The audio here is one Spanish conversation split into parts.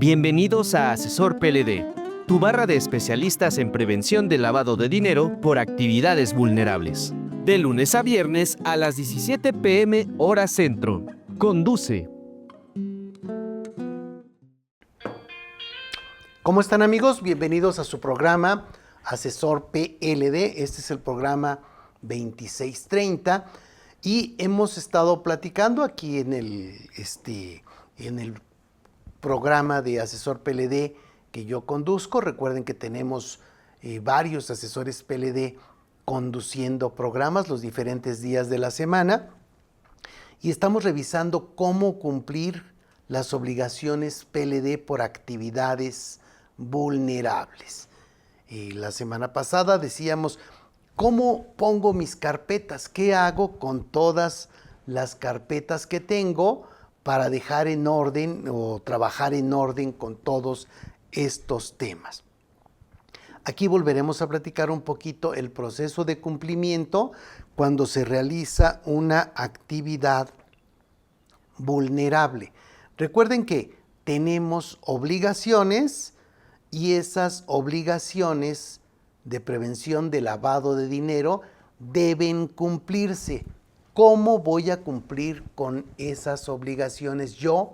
Bienvenidos a Asesor PLD, tu barra de especialistas en prevención del lavado de dinero por actividades vulnerables. De lunes a viernes a las 17 p.m. hora centro. Conduce. ¿Cómo están, amigos? Bienvenidos a su programa Asesor PLD. Este es el programa 2630 y hemos estado platicando aquí en el programa de Asesor PLD que yo conduzco. Recuerden que tenemos varios asesores PLD conduciendo programas los diferentes días de la semana y estamos revisando cómo cumplir las obligaciones PLD por actividades vulnerables. La semana pasada decíamos, ¿cómo pongo mis carpetas? ¿Qué hago con todas las carpetas que tengo para dejar en orden o trabajar en orden con todos estos temas? Aquí volveremos a platicar un poquito el proceso de cumplimiento cuando se realiza una actividad vulnerable. Recuerden que tenemos obligaciones y esas obligaciones de prevención de lavado de dinero deben cumplirse. ¿Cómo voy a cumplir con esas obligaciones yo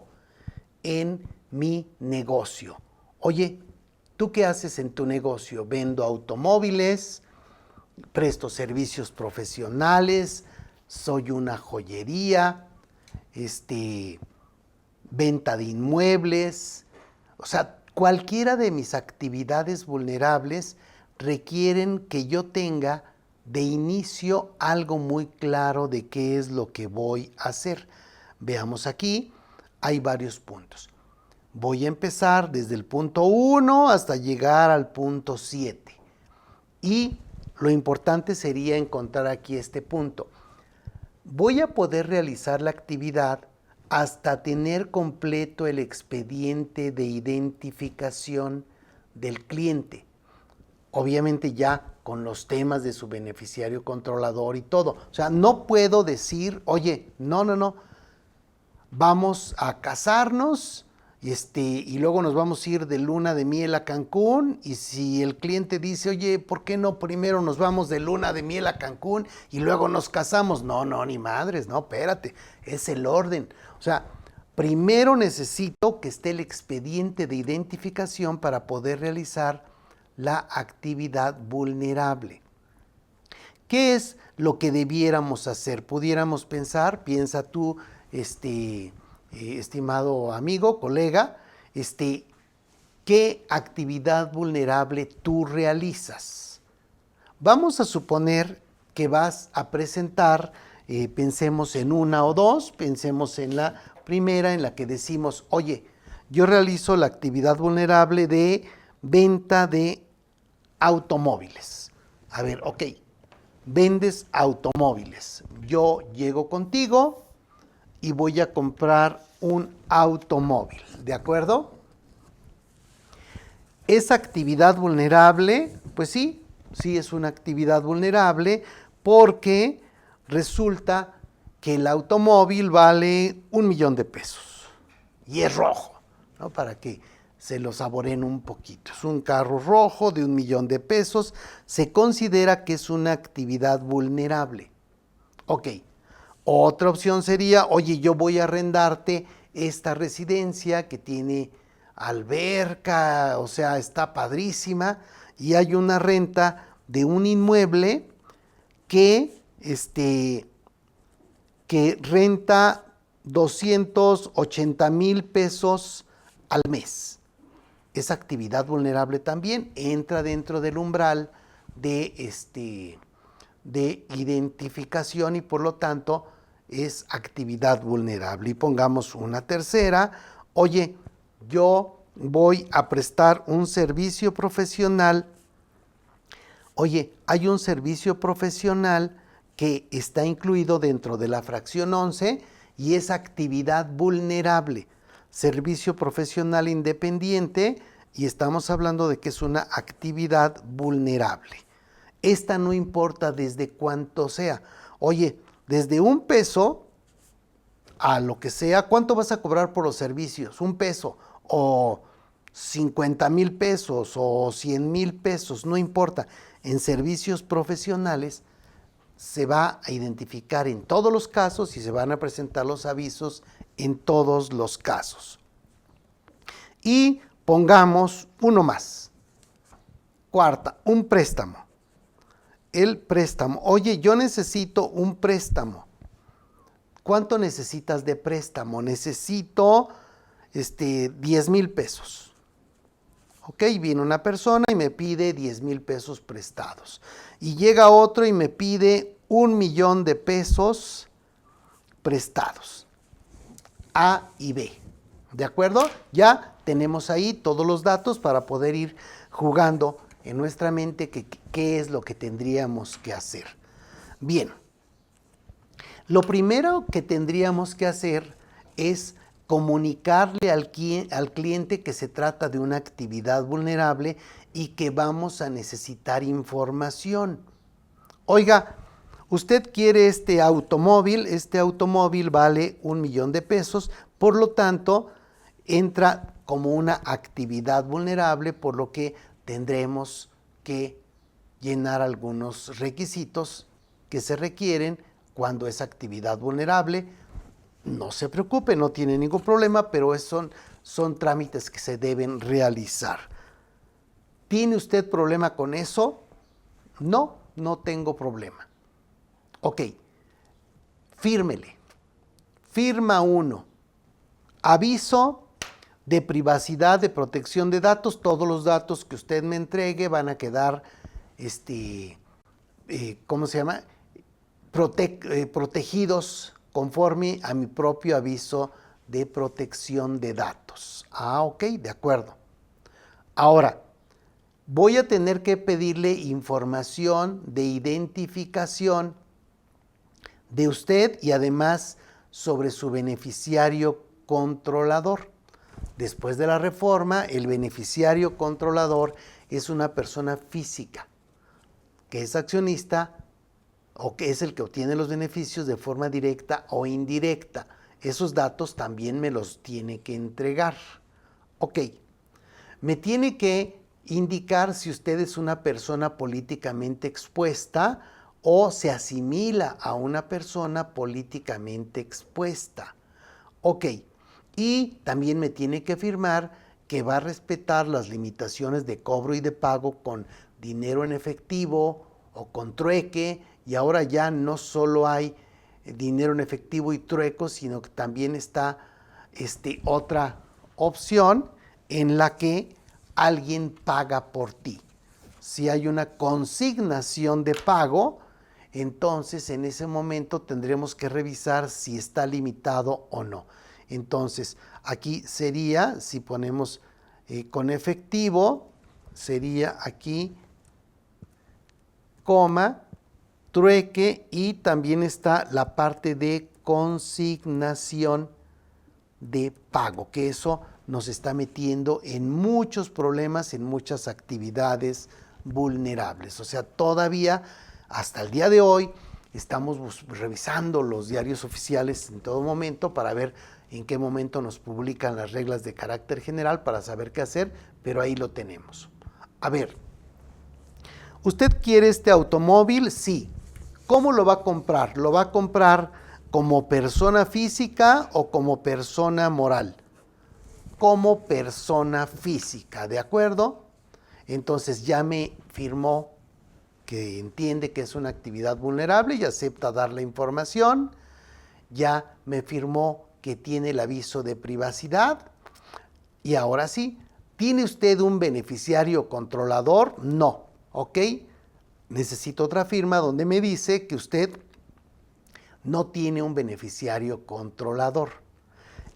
en mi negocio? Oye, ¿tú qué haces en tu negocio? Vendo automóviles, presto servicios profesionales, soy una joyería, venta de inmuebles. O sea, cualquiera de mis actividades vulnerables requieren que yo tenga de inicio algo muy claro de qué es lo que voy a hacer. Veamos aquí, hay varios puntos. Voy a empezar desde el punto 1 hasta llegar al punto 7. Y lo importante sería encontrar aquí este punto. Voy a poder realizar la actividad hasta tener completo el expediente de identificación del cliente. Obviamente ya con los temas de su beneficiario controlador y todo. O sea, no puedo decir, oye, no, vamos a casarnos y luego nos vamos a ir de luna de miel a Cancún, y si el cliente dice, oye, ¿por qué no primero nos vamos de luna de miel a Cancún y luego nos casamos? No, ni madres, no, espérate, es el orden. O sea, primero necesito que esté el expediente de identificación para poder realizar la actividad vulnerable. ¿Qué es lo que debiéramos hacer? Pudiéramos pensar, piensa tú, estimado amigo, colega, ¿qué actividad vulnerable tú realizas? Vamos a suponer que vas a presentar, pensemos en una o dos, pensemos en la primera en la que decimos, oye, yo realizo la actividad vulnerable de venta de automóviles. A ver, ok, vendes automóviles. Yo llego contigo y voy a comprar un automóvil, ¿de acuerdo? Esa actividad vulnerable, pues sí es una actividad vulnerable porque resulta que el automóvil vale $1,000,000 y es rojo, ¿no? Para que se lo saboreen un poquito. Es un carro rojo de $1,000,000. Se considera que es una actividad vulnerable. Ok. Otra opción sería, oye, yo voy a arrendarte esta residencia que tiene alberca, o sea, está padrísima, y hay una renta de un inmueble que renta $280,000 al mes. Esa actividad vulnerable también entra dentro del umbral de identificación y por lo tanto es actividad vulnerable. Y pongamos una tercera, oye, yo voy a prestar un servicio profesional. Oye, hay un servicio profesional que está incluido dentro de la fracción 11 y es actividad vulnerable, servicio profesional independiente, y estamos hablando de que es una actividad vulnerable. Esta no importa desde cuánto sea. Oye, desde $1 a lo que sea, ¿cuánto vas a cobrar por los servicios? $1 o 50,000 pesos o 100,000 pesos, no importa. En servicios profesionales se va a identificar en todos los casos y se van a presentar los avisos en todos los casos. Y pongamos uno más. Cuarta, un préstamo. El préstamo. Oye, yo necesito un préstamo. ¿Cuánto necesitas de préstamo? Necesito 10,000 pesos. Ok, viene una persona y me pide 10,000 pesos prestados. Y llega otro y me pide 1,000,000 de pesos prestados. A y B. ¿De acuerdo? Ya tenemos ahí todos los datos para poder ir jugando en nuestra mente qué es lo que tendríamos que hacer. Bien. Lo primero que tendríamos que hacer es comunicarle al cliente que se trata de una actividad vulnerable y que vamos a necesitar información. Oiga, usted quiere este automóvil vale 1,000,000 de pesos, por lo tanto, entra como una actividad vulnerable, por lo que tendremos que llenar algunos requisitos que se requieren cuando es actividad vulnerable. No se preocupe, no tiene ningún problema, pero son trámites que se deben realizar. ¿Tiene usted problema con eso? No, no tengo problema. Ok, fírmele. Firma 1. Aviso de privacidad, de protección de datos. Todos los datos que usted me entregue van a quedar, ¿cómo se llama? Protegidos conforme a mi propio aviso de protección de datos. Ah, ok, de acuerdo. Ahora, voy a tener que pedirle información de identificación de usted y además sobre su beneficiario controlador. Después de la reforma, el beneficiario controlador es una persona física que es accionista o que es el que obtiene los beneficios de forma directa o indirecta. Esos datos también me los tiene que entregar. Ok, me tiene que indicar si usted es una persona políticamente expuesta o se asimila a una persona políticamente expuesta. Ok, y también me tiene que afirmar que va a respetar las limitaciones de cobro y de pago con dinero en efectivo o con trueque. Y ahora ya no solo hay dinero en efectivo y trueco, sino que también está otra opción en la que alguien paga por ti. Si hay una consignación de pago, entonces en ese momento tendremos que revisar si está limitado o no. Entonces, aquí sería, si ponemos con efectivo, sería aquí, coma, trueque, y también está la parte de consignación de pago, que eso nos está metiendo en muchos problemas, en muchas actividades vulnerables. O sea, todavía hasta el día de hoy estamos revisando los diarios oficiales en todo momento para ver en qué momento nos publican las reglas de carácter general para saber qué hacer, pero ahí lo tenemos. A ver, ¿usted quiere este automóvil? Sí. ¿Cómo lo va a comprar? ¿Lo va a comprar como persona física o como persona moral? Como persona física, ¿de acuerdo? Entonces ya me firmó que entiende que es una actividad vulnerable y acepta dar la información. Ya me firmó que tiene el aviso de privacidad. Y ahora sí, ¿tiene usted un beneficiario controlador? No, ¿ok? Necesito otra firma donde me dice que usted no tiene un beneficiario controlador.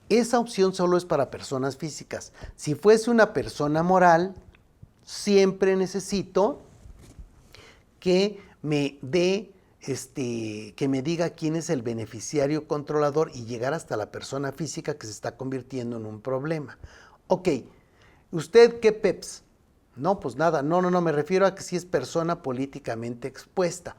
Esa opción solo es para personas físicas. Si fuese una persona moral, siempre necesito que me dé, que me diga quién es el beneficiario controlador y llegar hasta la persona física que se está convirtiendo en un problema. Ok, ¿usted qué peps? No, pues nada, no, me refiero a que si es persona políticamente expuesta.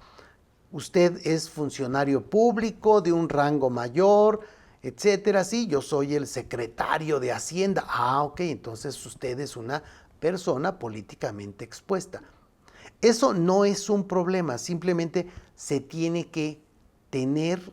Usted es funcionario público de un rango mayor, etcétera. Sí, yo soy el secretario de Hacienda. Ah, ok, entonces usted es una persona políticamente expuesta. Eso no es un problema, simplemente se tiene que tener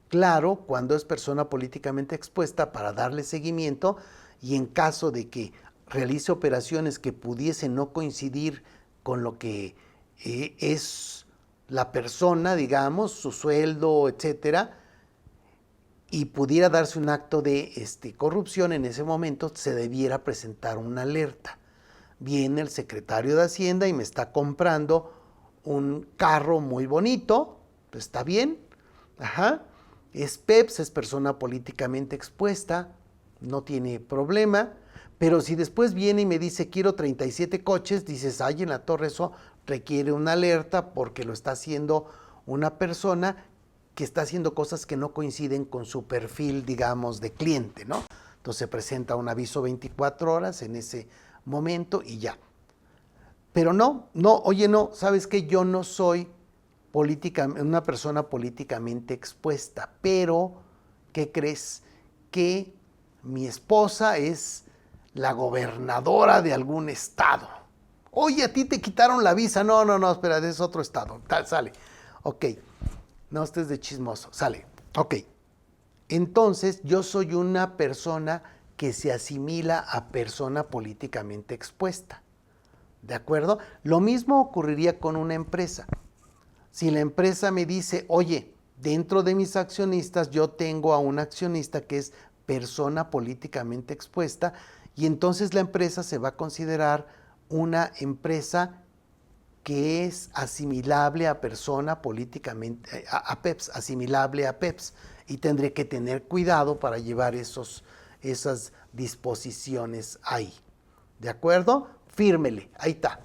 claro cuando es persona políticamente expuesta para darle seguimiento, y en caso de que realice operaciones que pudiesen no coincidir con lo que es la persona, digamos, su sueldo, etcétera, y pudiera darse un acto de corrupción, en ese momento se debiera presentar una alerta. Viene el secretario de Hacienda y me está comprando un carro muy bonito, pues está bien, ajá, es PEPS, es persona políticamente expuesta, no tiene problema, pero si después viene y me dice quiero 37 coches, dices, ay, en la torre, eso requiere una alerta porque lo está haciendo una persona que está haciendo cosas que no coinciden con su perfil, digamos, de cliente, ¿no? Entonces se presenta un aviso 24 horas en ese momento y ya. Pero no, oye, no, ¿sabes qué? Yo no soy una persona políticamente expuesta, pero ¿qué crees? Que mi esposa es la gobernadora de algún estado. Oye, a ti te quitaron la visa. No, espera, es otro estado. Tal, sale. Ok, no estés de chismoso, sale. Ok, entonces yo soy una persona que se asimila a persona políticamente expuesta. ¿De acuerdo? Lo mismo ocurriría con una empresa. Si la empresa me dice, oye, dentro de mis accionistas yo tengo a un accionista que es persona políticamente expuesta, y entonces la empresa se va a considerar una empresa que es asimilable a persona políticamente, a PEPS, asimilable a PEPS, y tendré que tener cuidado para llevar esas disposiciones ahí. ¿De acuerdo? Fírmele, ahí está.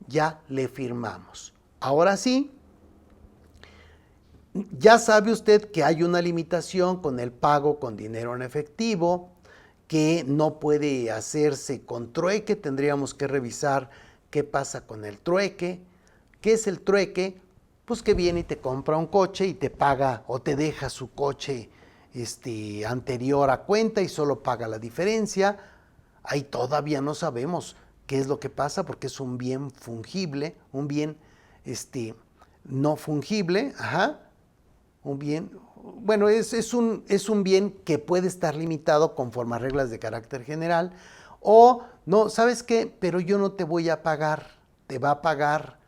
Ya le firmamos. Ahora sí, ya sabe usted que hay una limitación con el pago con dinero en efectivo, que no puede hacerse con trueque. Tendríamos que revisar qué pasa con el trueque. ¿Qué es el trueque? Pues que viene y te compra un coche y te paga o te deja su coche anterior a cuenta y solo paga la diferencia. Ahí todavía no sabemos qué es lo que pasa porque es un bien fungible, un bien no fungible, ajá, un bien, bueno, es un bien que puede estar limitado conforme a reglas de carácter general, o no, ¿sabes qué? Pero yo no te voy a pagar, te va a pagar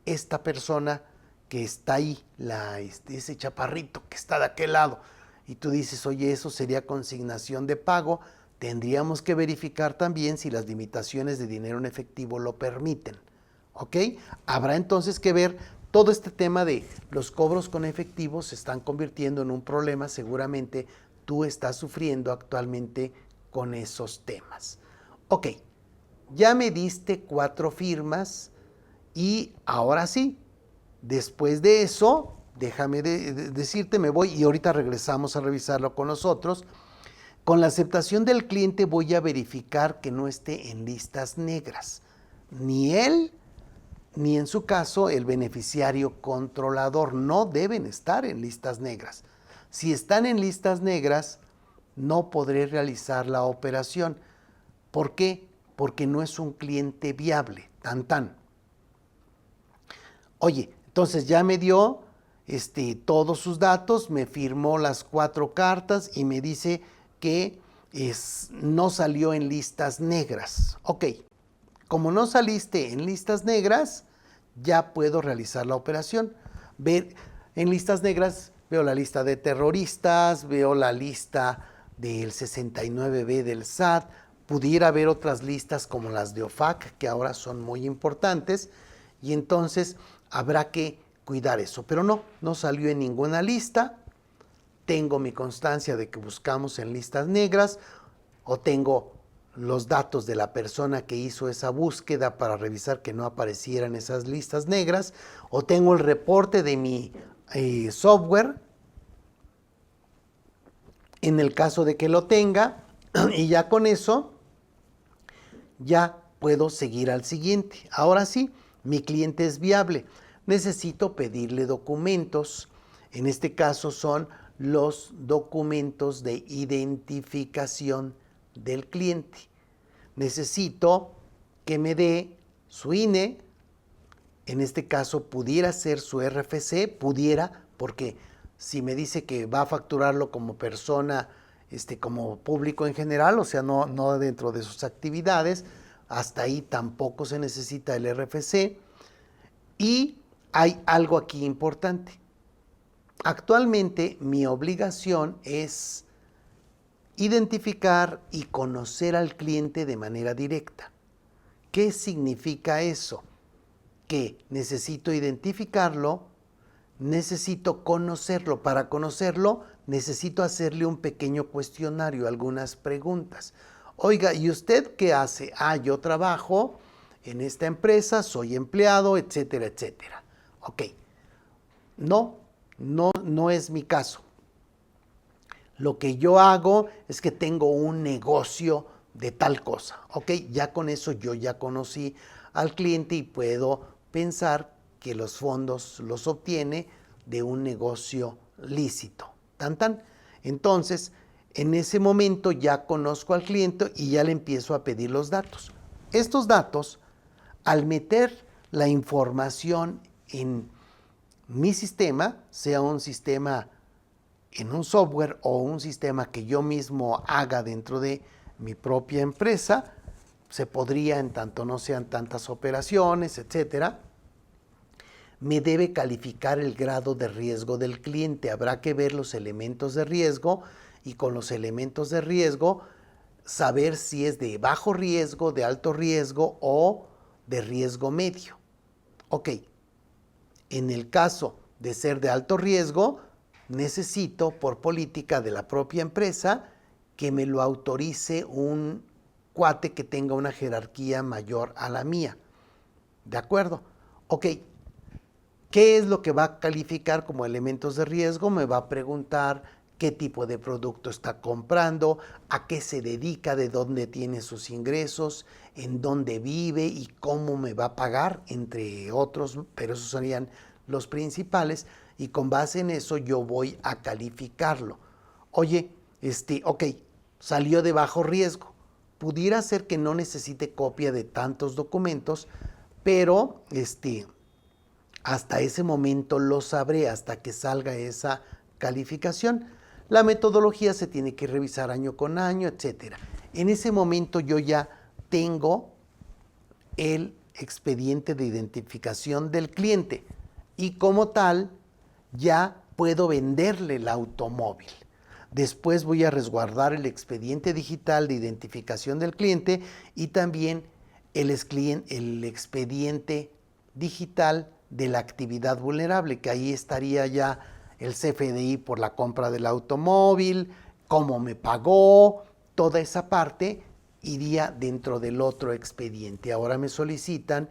esta persona que está ahí, ese chaparrito que está de aquel lado, y tú dices, oye, eso sería consignación de pago. Tendríamos que verificar también si las limitaciones de dinero en efectivo lo permiten, ¿ok? Habrá entonces que ver todo este tema de los cobros con efectivo. Se están convirtiendo en un problema, seguramente tú estás sufriendo actualmente con esos temas. Ok, ya me diste 4 firmas y ahora sí, después de eso, déjame decirte, me voy y ahorita regresamos a revisarlo con nosotros. Con la aceptación del cliente voy a verificar que no esté en listas negras, ni él, ni en su caso el beneficiario controlador. No deben estar en listas negras. Si están en listas negras, no podré realizar la operación. ¿Por qué? Porque no es un cliente viable, tan. Oye, entonces ya me dio todos sus datos, me firmó las 4 cartas y me dice que no salió en listas negras. Ok, como no saliste en listas negras, ya puedo realizar la operación. Ver en listas negras, veo la lista de terroristas, veo la lista del 69B del SAT, pudiera haber otras listas como las de OFAC, que ahora son muy importantes, y entonces habrá que cuidar eso. Pero no salió en ninguna lista. Tengo mi constancia de que buscamos en listas negras, o tengo los datos de la persona que hizo esa búsqueda para revisar que no aparecieran esas listas negras, o tengo el reporte de mi software, en el caso de que lo tenga, y ya con eso, ya puedo seguir al siguiente. Ahora sí, mi cliente es viable. Necesito pedirle documentos. En este caso son los documentos de identificación del cliente. Necesito que me dé su INE, en este caso pudiera ser su RFC, pudiera, porque si me dice que va a facturarlo como persona, como público en general, o sea, no dentro de sus actividades, hasta ahí tampoco se necesita el RFC. Y hay algo aquí importante. Actualmente mi obligación es identificar y conocer al cliente de manera directa. ¿Qué significa eso? Que necesito identificarlo, necesito conocerlo. Para conocerlo, necesito hacerle un pequeño cuestionario, algunas preguntas. Oiga, ¿y usted qué hace? Yo trabajo en esta empresa, soy empleado, etcétera, etcétera. Ok. No es mi caso. Lo que yo hago es que tengo un negocio de tal cosa. Ok, ya con eso yo ya conocí al cliente y puedo pensar que los fondos los obtiene de un negocio lícito. Entonces, en ese momento ya conozco al cliente y ya le empiezo a pedir los datos. Estos datos, al meter la información en mi sistema, sea un sistema en un software o un sistema que yo mismo haga dentro de mi propia empresa, se podría, en tanto no sean tantas operaciones, etcétera, me debe calificar el grado de riesgo del cliente. Habrá que ver los elementos de riesgo y con los elementos de riesgo saber si es de bajo riesgo, de alto riesgo o de riesgo medio. Ok, en el caso de ser de alto riesgo, necesito por política de la propia empresa que me lo autorice un cuate que tenga una jerarquía mayor a la mía. ¿De acuerdo? Ok. ¿Qué es lo que va a calificar como elementos de riesgo? Me va a preguntar qué tipo de producto está comprando, a qué se dedica, de dónde tiene sus ingresos, en dónde vive y cómo me va a pagar, entre otros, pero esos serían los principales. Y con base en eso yo voy a calificarlo. Oye, ok, salió de bajo riesgo. Pudiera ser que no necesite copia de tantos documentos, pero hasta ese momento lo sabré, hasta que salga esa calificación. La metodología se tiene que revisar año con año, etc. En ese momento yo ya tengo el expediente de identificación del cliente y como tal ya puedo venderle el automóvil. Después voy a resguardar el expediente digital de identificación del cliente y también el expediente digital de la actividad vulnerable, que ahí estaría ya el CFDI por la compra del automóvil, cómo me pagó, toda esa parte iría dentro del otro expediente. Ahora me solicitan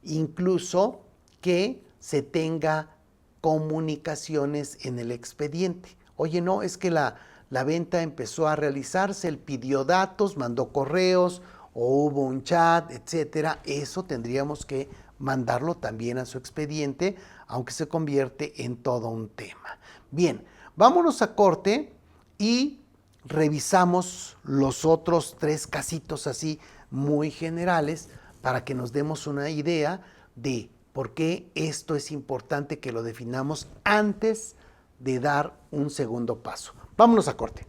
incluso que se tenga comunicaciones en el expediente. Oye, no, es que la venta empezó a realizarse, él pidió datos, mandó correos o hubo un chat, etcétera. Eso tendríamos que mandarlo también a su expediente, aunque se convierte en todo un tema. Bien, vámonos a corte y revisamos los otros 3 casitos así muy generales para que nos demos una idea de por qué esto es importante que lo definamos antes de dar un segundo paso. Vámonos a corte.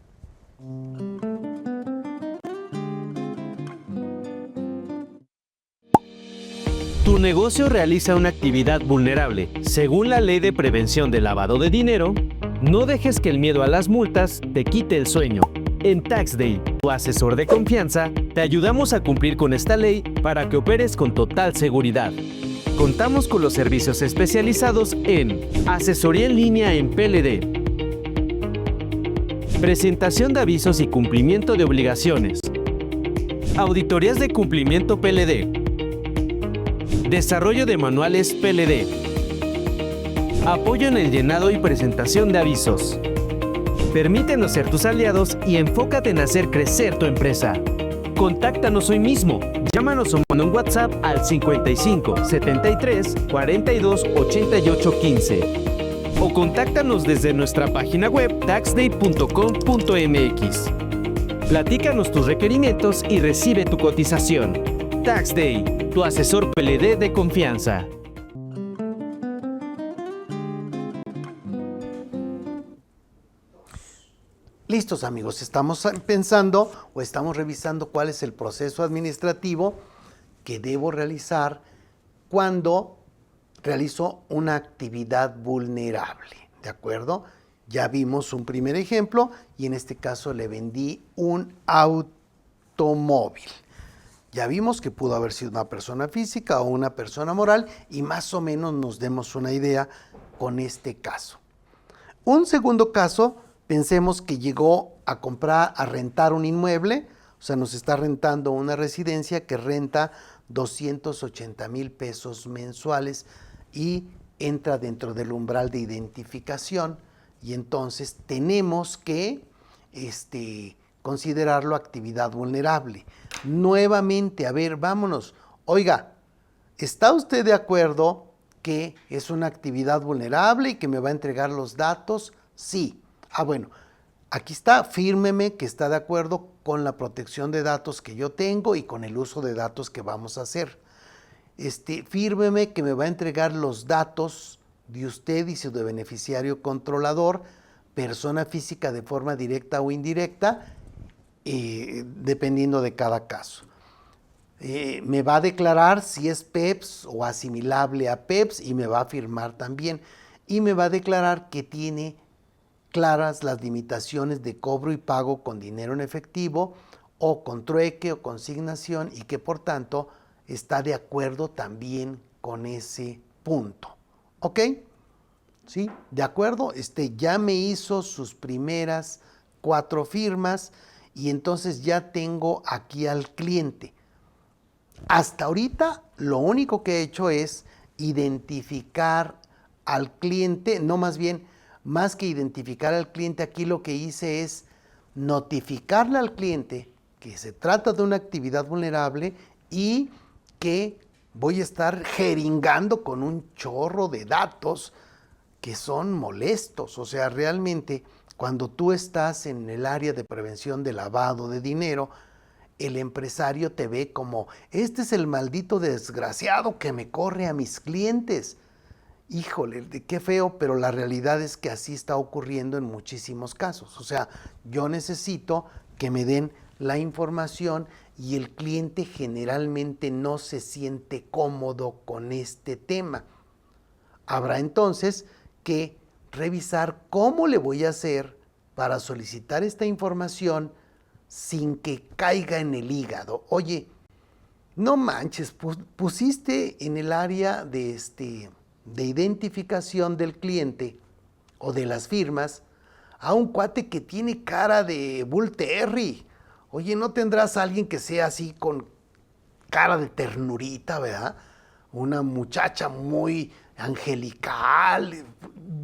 Tu negocio realiza una actividad vulnerable. Según la Ley de Prevención del Lavado de Dinero, no dejes que el miedo a las multas te quite el sueño. En TaxDay, tu asesor de confianza, te ayudamos a cumplir con esta ley para que operes con total seguridad. Contamos con los servicios especializados en asesoría en línea en PLD, presentación de avisos y cumplimiento de obligaciones, auditorías de cumplimiento PLD, desarrollo de manuales PLD, apoyo en el llenado y presentación de avisos. Permítenos ser tus aliados y enfócate en hacer crecer tu empresa. Contáctanos hoy mismo. Llámanos o manda un WhatsApp al 55 73 42 88 15. o contáctanos desde nuestra página web taxday.com.mx. Platícanos tus requerimientos y recibe tu cotización. TaxDay, tu asesor PLD de confianza. Listos, amigos, estamos pensando o estamos revisando cuál es el proceso administrativo que debo realizar cuando realizo una actividad vulnerable, ¿de acuerdo? Ya vimos un primer ejemplo y en este caso le vendí un automóvil. Ya vimos que pudo haber sido una persona física o una persona moral y más o menos nos demos una idea con este caso. Un segundo caso, pensemos que llegó a comprar, a rentar un inmueble, o sea, nos está rentando una residencia que renta 280,000 pesos mensuales y entra dentro del umbral de identificación y entonces tenemos que considerarlo actividad vulnerable. Nuevamente, a ver, vámonos. Oiga, ¿está usted de acuerdo que es una actividad vulnerable y que me va a entregar los datos? Sí. Bueno, aquí está, fírmeme que está de acuerdo con la protección de datos que yo tengo y con el uso de datos que vamos a hacer. Fírmeme que me va a entregar los datos de usted y su de beneficiario controlador, persona física de forma directa o indirecta, dependiendo de cada caso. Me va a declarar si es PEPS o asimilable a PEPS y me va a firmar también. Y me va a declarar que tiene claras las limitaciones de cobro y pago con dinero en efectivo o con trueque o consignación y que por tanto está de acuerdo también con ese punto. ¿Ok? ¿Sí? ¿De acuerdo? Ya me hizo sus primeras 4 firmas y entonces ya tengo aquí al cliente. Hasta ahorita lo único que he hecho es identificar al cliente, no más bien, más que identificar al cliente, aquí lo que hice es notificarle al cliente que se trata de una actividad vulnerable y que voy a estar jeringando con un chorro de datos que son molestos. O sea, realmente cuando tú estás en el área de prevención de lavado de dinero, el empresario te ve como, este es el maldito desgraciado que me corre a mis clientes. Híjole, qué feo, pero la realidad es que así está ocurriendo en muchísimos casos. O sea, yo necesito que me den la información y el cliente generalmente no se siente cómodo con este tema. Habrá entonces que revisar cómo le voy a hacer para solicitar esta información sin que caiga en el hígado. Oye, no manches, pusiste en el área de identificación del cliente o de las firmas a un cuate que tiene cara de Bull Terry. Oye, ¿no tendrás a alguien que sea así con cara de ternurita, verdad? Una muchacha muy angelical.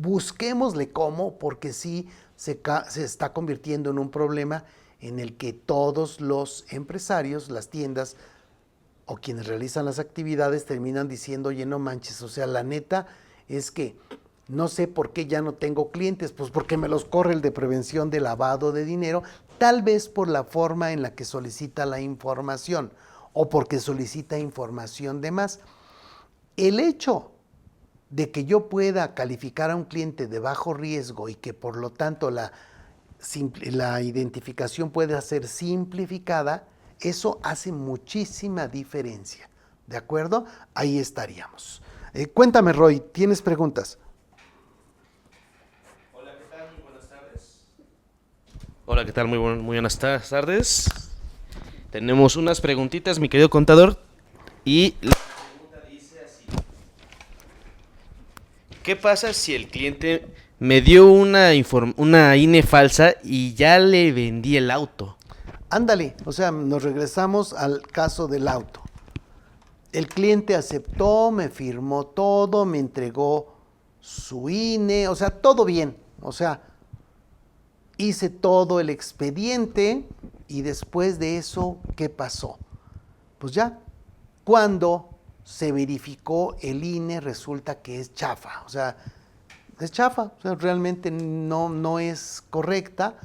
Busquémosle cómo, porque sí se está convirtiendo en un problema en el que todos los empresarios, las tiendas, o quienes realizan las actividades terminan diciendo, oye, no manches, o sea, la neta es que no sé por qué ya no tengo clientes, pues porque me los corre el de prevención de lavado de dinero, tal vez por la forma en la que solicita la información o porque solicita información de más. El hecho de que yo pueda calificar a un cliente de bajo riesgo y que por lo tanto la identificación pueda ser simplificada, eso hace muchísima diferencia, ¿de acuerdo? Ahí estaríamos. Cuéntame, Roy, ¿tienes preguntas? Hola, ¿qué tal? Muy buenas tardes. Hola, ¿qué tal? Muy buenas tardes. Tenemos unas preguntitas, mi querido contador, y la pregunta dice así. ¿Qué pasa si el cliente me dio una INE falsa y ya le vendí el auto? Ándale, o sea, nos regresamos al caso del auto. El cliente aceptó, me firmó todo, me entregó su INE, o sea, todo bien. O sea, hice todo el expediente y después de eso, ¿qué pasó? Pues ya, cuando se verificó el INE resulta que es chafa. O sea, es chafa, o sea, realmente no es correcta.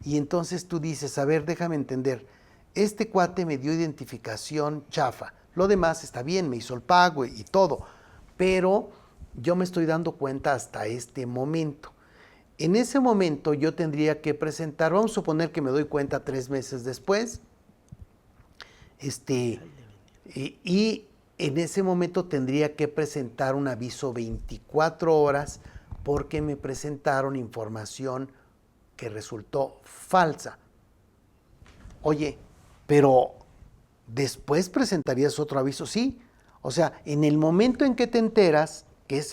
Y entonces tú dices, a ver, déjame entender, este cuate me dio identificación chafa, lo demás está bien, me hizo el pago y todo, pero yo me estoy dando cuenta hasta este momento. En ese momento yo tendría que presentar, vamos a suponer que me doy cuenta 3 meses después, y en ese momento tendría que presentar un aviso 24 horas porque me presentaron información que resultó falsa. Oye, pero después presentarías otro aviso, sí. O sea, en el momento en que te enteras que es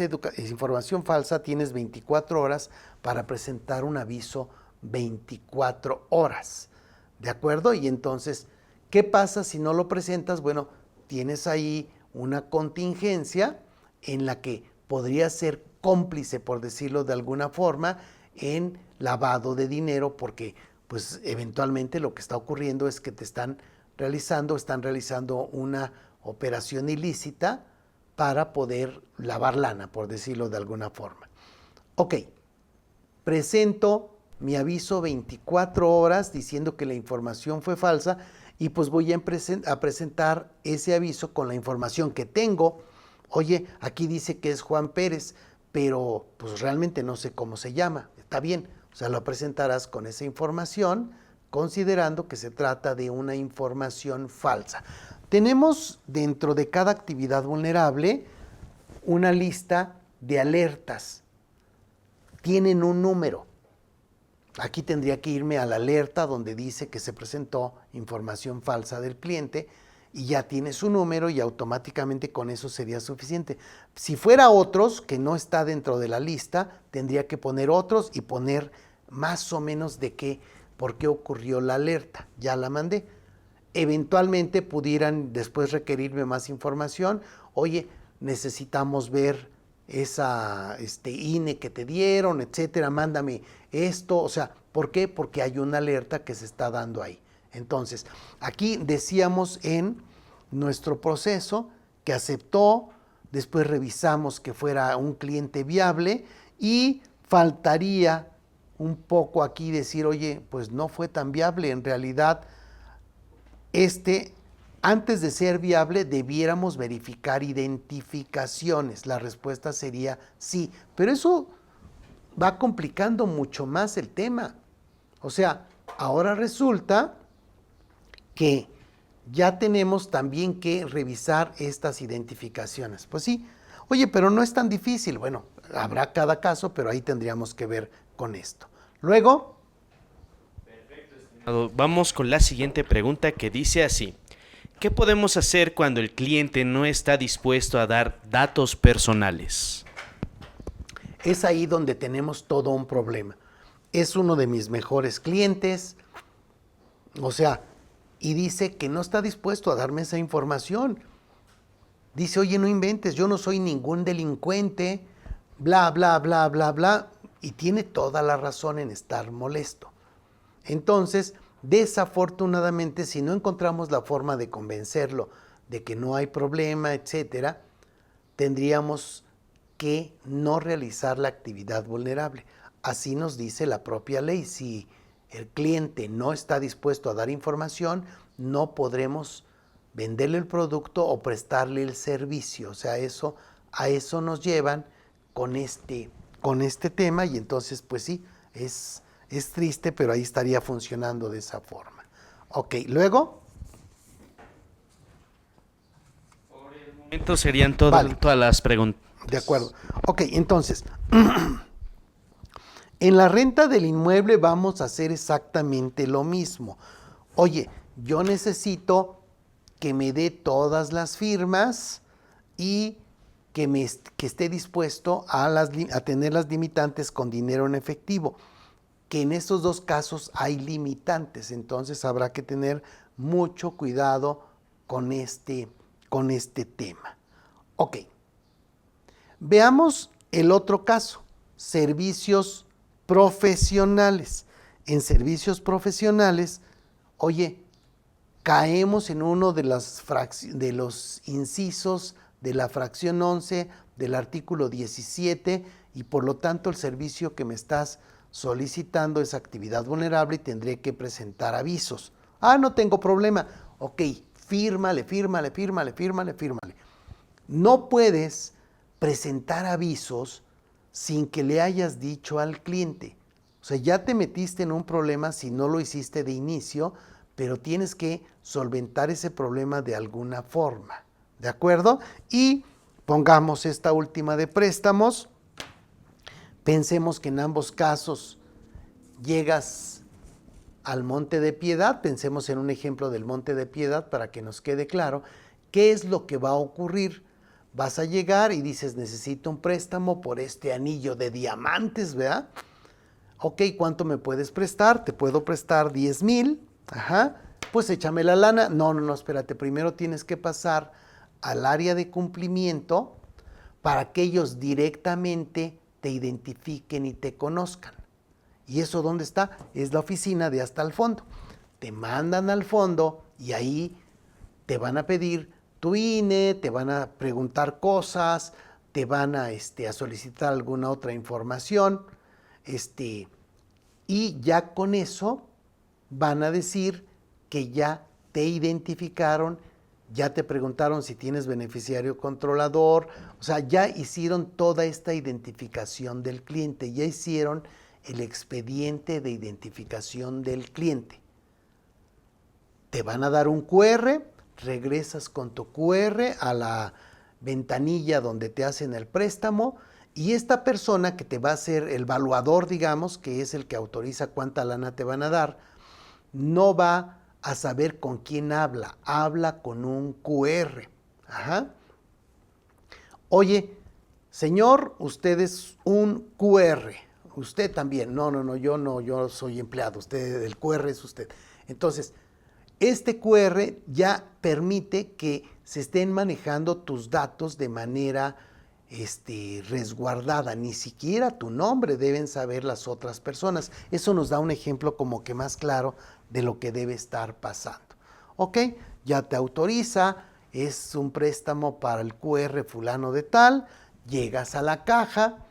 información falsa, tienes 24 horas para presentar un aviso 24 horas. ¿De acuerdo? Y entonces, ¿qué pasa si no lo presentas? Bueno, tienes ahí una contingencia en la que podrías ser cómplice, por decirlo de alguna forma, en lavado de dinero, porque pues eventualmente lo que está ocurriendo es que están realizando una operación ilícita para poder lavar lana, por decirlo de alguna forma. Ok, presento mi aviso 24 horas diciendo que la información fue falsa y pues voy a presentar ese aviso con la información que tengo. Oye, aquí dice que es Juan Pérez, pero pues realmente no sé cómo se llama. Está bien, o sea, lo presentarás con esa información, considerando que se trata de una información falsa. Tenemos dentro de cada actividad vulnerable una lista de alertas. Tienen un número. Aquí tendría que irme a la alerta donde dice que se presentó información falsa del cliente y ya tiene su número y automáticamente con eso sería suficiente. Si fuera otros, que no está dentro de la lista, tendría que poner otros y poner más o menos por qué ocurrió la alerta. Ya la mandé. Eventualmente pudieran después requerirme más información. Oye, necesitamos ver esa INE que te dieron, etcétera, mándame esto. O sea, ¿por qué? Porque hay una alerta que se está dando ahí. Entonces, aquí decíamos en nuestro proceso que aceptó, después revisamos que fuera un cliente viable y faltaría un poco aquí decir, oye, pues no fue tan viable, en realidad antes de ser viable debiéramos verificar identificaciones. La respuesta sería sí, pero eso va complicando mucho más el tema. O sea, ahora resulta que ya tenemos también que revisar estas identificaciones. Pues sí, oye, pero no es tan difícil. Bueno, habrá cada caso, pero ahí tendríamos que ver con esto. Luego, vamos con la siguiente pregunta que dice así. ¿Qué podemos hacer cuando el cliente no está dispuesto a dar datos personales? es ahí donde tenemos todo un problema. Es uno de mis mejores clientes, o sea, y dice que no está dispuesto a darme esa información. Dice, oye, no inventes, yo no soy ningún delincuente, bla, bla, bla, bla, bla, y tiene toda la razón en estar molesto. Entonces, desafortunadamente, si no encontramos la forma de convencerlo de que no hay problema, etcétera, tendríamos que no realizar la actividad vulnerable. Así nos dice la propia ley. Si el cliente no está dispuesto a dar información, no podremos venderle el producto o prestarle el servicio. O sea, a eso nos llevan con este tema y entonces, pues sí, es triste, pero ahí estaría funcionando de esa forma. Ok, luego. Por el momento serían Vale. todas las preguntas. De acuerdo. Ok, entonces, en la renta del inmueble vamos a hacer exactamente lo mismo. Oye, yo necesito que me dé todas las firmas y que esté dispuesto a tener las limitantes con dinero en efectivo. Que en estos dos casos hay limitantes, entonces habrá que tener mucho cuidado con este tema. Ok, veamos el otro caso, servicios profesionales. En servicios profesionales, oye, caemos en uno de los incisos de la fracción 11 del artículo 17 y por lo tanto el servicio que me estás solicitando es actividad vulnerable y tendré que presentar avisos. Ah, no tengo problema. Ok, fírmale. No puedes presentar avisos sin que le hayas dicho al cliente. O sea, ya te metiste en un problema si no lo hiciste de inicio, pero tienes que solventar ese problema de alguna forma. ¿De acuerdo? Y pongamos esta última de préstamos. Pensemos que en ambos casos llegas al Monte de Piedad. Pensemos en un ejemplo del Monte de Piedad para que nos quede claro qué es lo que va a ocurrir. Vas a llegar y dices, necesito un préstamo por este anillo de diamantes, ¿verdad? Ok, ¿cuánto me puedes prestar? Te puedo prestar 10,000. Ajá, pues échame la lana. No, espérate. Primero tienes que pasar al área de cumplimiento para que ellos directamente te identifiquen y te conozcan. ¿Y eso dónde está? Es la oficina de hasta el fondo. Te mandan al fondo y ahí te van a pedir tu INE, te van a preguntar cosas, te van a solicitar alguna otra información, y ya con eso van a decir que ya te identificaron, ya te preguntaron si tienes beneficiario controlador, o sea, ya hicieron toda esta identificación del cliente, ya hicieron el expediente de identificación del cliente. Te van a dar un QR, regresas con tu QR a la ventanilla donde te hacen el préstamo y esta persona que te va a hacer el evaluador, digamos, que es el que autoriza cuánta lana te van a dar, no va a saber con quién habla con un QR. Ajá. Oye, señor, usted es un QR. Usted también. No, yo soy empleado. Usted, el QR es usted. Entonces, este QR ya permite que se estén manejando tus datos de manera resguardada. Ni siquiera tu nombre deben saber las otras personas. Eso nos da un ejemplo como que más claro de lo que debe estar pasando. Ok, ya te autoriza, es un préstamo para el QR fulano de tal, llegas a la caja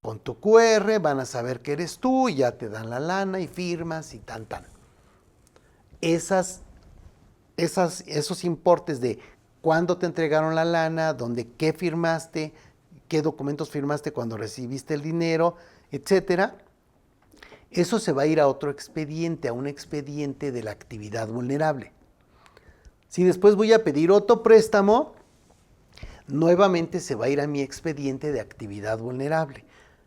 con tu QR, van a saber que eres tú y ya te dan la lana y firmas y tan. Esos importes de cuándo te entregaron la lana, qué firmaste, qué documentos firmaste cuando recibiste el dinero, etcétera, eso se va a ir a otro expediente, a un expediente de la actividad vulnerable. Si después voy a pedir otro préstamo, nuevamente se va a ir a mi expediente de actividad vulnerable.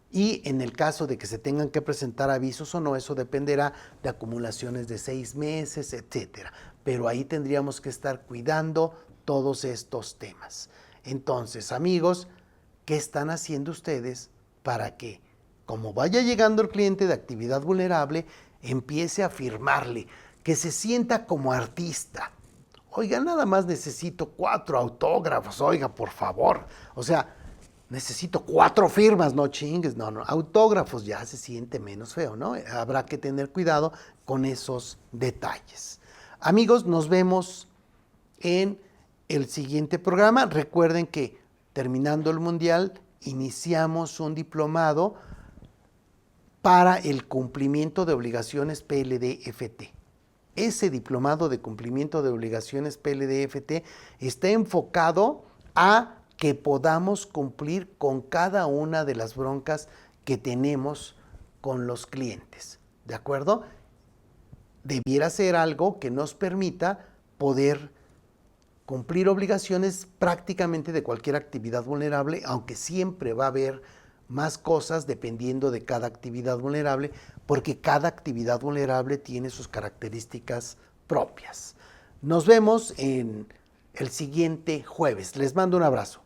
Y en el caso de que se tengan que presentar avisos o no, eso dependerá de acumulaciones de 6 meses, etcétera. Pero ahí tendríamos que estar cuidando todos estos temas. Entonces, amigos, ¿qué están haciendo ustedes para que, como vaya llegando el cliente de actividad vulnerable, empiece a firmarle, que se sienta como artista? Oiga, nada más necesito 4 autógrafos, oiga, por favor. O sea, necesito 4 firmas, no chingues, no, autógrafos ya se siente menos feo, ¿no? Habrá que tener cuidado con esos detalles. Amigos, nos vemos en el siguiente programa. Recuerden que terminando el Mundial, iniciamos un diplomado para el cumplimiento de obligaciones PLD-FT. Ese diplomado de cumplimiento de obligaciones PLD-FT está enfocado a que podamos cumplir con cada una de las broncas que tenemos con los clientes, ¿de acuerdo? Debiera ser algo que nos permita poder cumplir obligaciones prácticamente de cualquier actividad vulnerable, aunque siempre va a haber más cosas dependiendo de cada actividad vulnerable, porque cada actividad vulnerable tiene sus características propias. Nos vemos en el siguiente jueves. Les mando un abrazo.